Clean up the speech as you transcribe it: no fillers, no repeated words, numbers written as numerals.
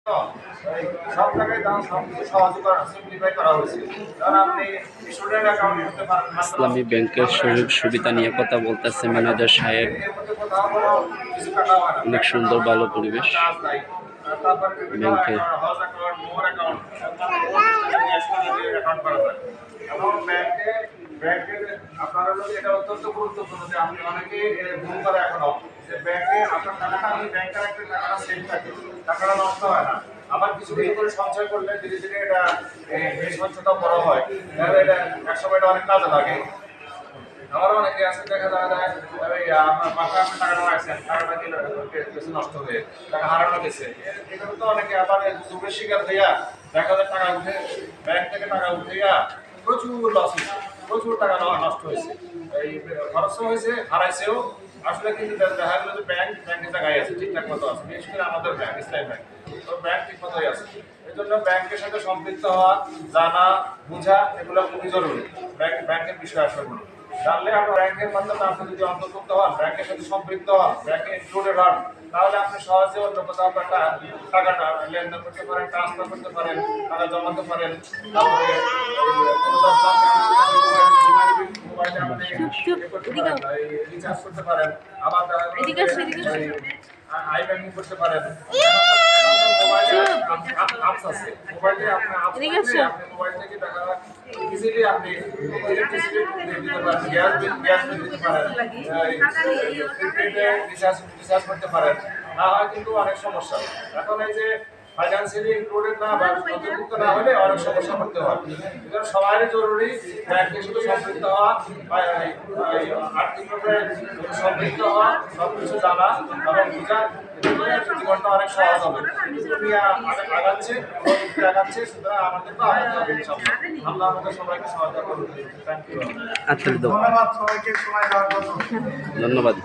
সব জায়গায় দাম সবকিছু সহজ করা সিম্পলিফাই করা হয়েছে। কারণ আপনি স্টুডেন্ট অ্যাকাউন্ট করতে পারেন ইসলামী ব্যাংকের সুযোগ সুবিধা নিয়ে কথা বলতেছে ম্যানেজার সাহেব। এর মধ্যে কোথাও কোনো কিছু কাটা হয় না, অনেক সুন্দর ভালো পরিবেশ চার্জ নাই। তারপর বিভিন্ন ব্যাংকে। অ্যাকাউন্ট, হাউস অ্যাকাউন্ট, মোর অ্যাকাউন্ট, অ্যাকাউন্ট করা যায়। এবং ব্যাংকের আপনার হলো এটা অত্যন্ত গুরুত্বপূর্ণ যে আপনি অনেকে ভুল করে এখনো যে ব্যাংকে আপনার টাকাটা আপনি ব্যাংকে রাখলে টাকাটা সেভ থাকে, টাকাটা নষ্ট হয় না। আবার কিছু কিছু করে সঞ্চয় করলে ধীরে ধীরে এটা এই সঞ্চয়টা বড় হয়, তাহলে এটা একসময় এটা অনেক কাজে লাগে। আমারও অনেকে আছে দেখা যায় আপনার মাথায় আপনি টাকাটা রাখছেন, টাকাটা গেছে নষ্ট হয়ে, টাকা হারানো গেছে। এখানে তো অনেকে আবার যুগের শিকার হইয়া দেখা যায় টাকা উঠে ব্যাংক থেকে টাকা উঠাইয়া প্রচুর লস হয়েছে, প্রচুর টাকা নষ্ট হয়েছে, এই খরচও হয়েছে, হারাইছেও। আসলে কিন্তু দেখা গেলো যে ব্যাংকের জায়গায় আছে, ঠিকঠাক মতো আছে, বিশেষ করে আমাদের ব্যাংক ইসলামী ব্যাংক, তো ব্যাংক ঠিক মতোই আছে। এই জন্য ব্যাংকের সাথে সম্পৃক্ত হওয়া, জানা, বোঝা এগুলো খুবই জরুরি। ব্যাংকের বিষয় আসলে জানলে আপনার ব্যাংকের মাধ্যমে আপনি যদি অন্তর্ভুক্ত হন, ব্যাংকের সাথে সম্পৃক্ত হন, ব্যাংকে ইনক্লুডেড হন, তাহলে আপনি সহজে অন্য কোথাও টাকাটা লেনদেন করতে পারেন, ট্রান্সফার করতে পারেন, টাকা জমাতে পারেন। তারপরে মোবাইলে আপনি করতে পারেন, রিচার্জ করতে পারেন, আবার আই ব্যাংকিং করতে পারেন। মোবাইলে আপস আছে, মোবাইলে আপনি আপস থাকলে আপনি মোবাইল থেকে টাকা ইজিলি আপনি ইলেকট্রিসিটি দিতে পারেন, গ্যাস বিল দিতে পারেন, প্রিপেডে রিচার্জ করতে পারেন। না হয় কিন্তু অনেক সমস্যা। এখন এই যে ফাইন্যান্সিয়ালি ইনক্লুডেড না বা অন্তর্ভুক্ত না হলে অনেক সমস্যা করতে হয়। এজন্য সবারই জরুরি ব্যাংকের সাথে সম্পৃক্ত হওয়া, আর্থিকভাবে সম্পৃক্ত হওয়া, সবকিছু জানা এবং বোঝা। জীবনটা অনেক সহজ হবে। দুনিয়া আগাচ্ছে, আগাচ্ছে, সুতরাং আমাদের তো আগাতে হবে ইনশাআল্লাহ। আল্লাহ আমাদের সবাইকে সহায়তা করুন। Thank you. আচ্ছা, ধন্যবাদ সবাইকে সময় দেওয়ার জন্য। ধন্যবাদ।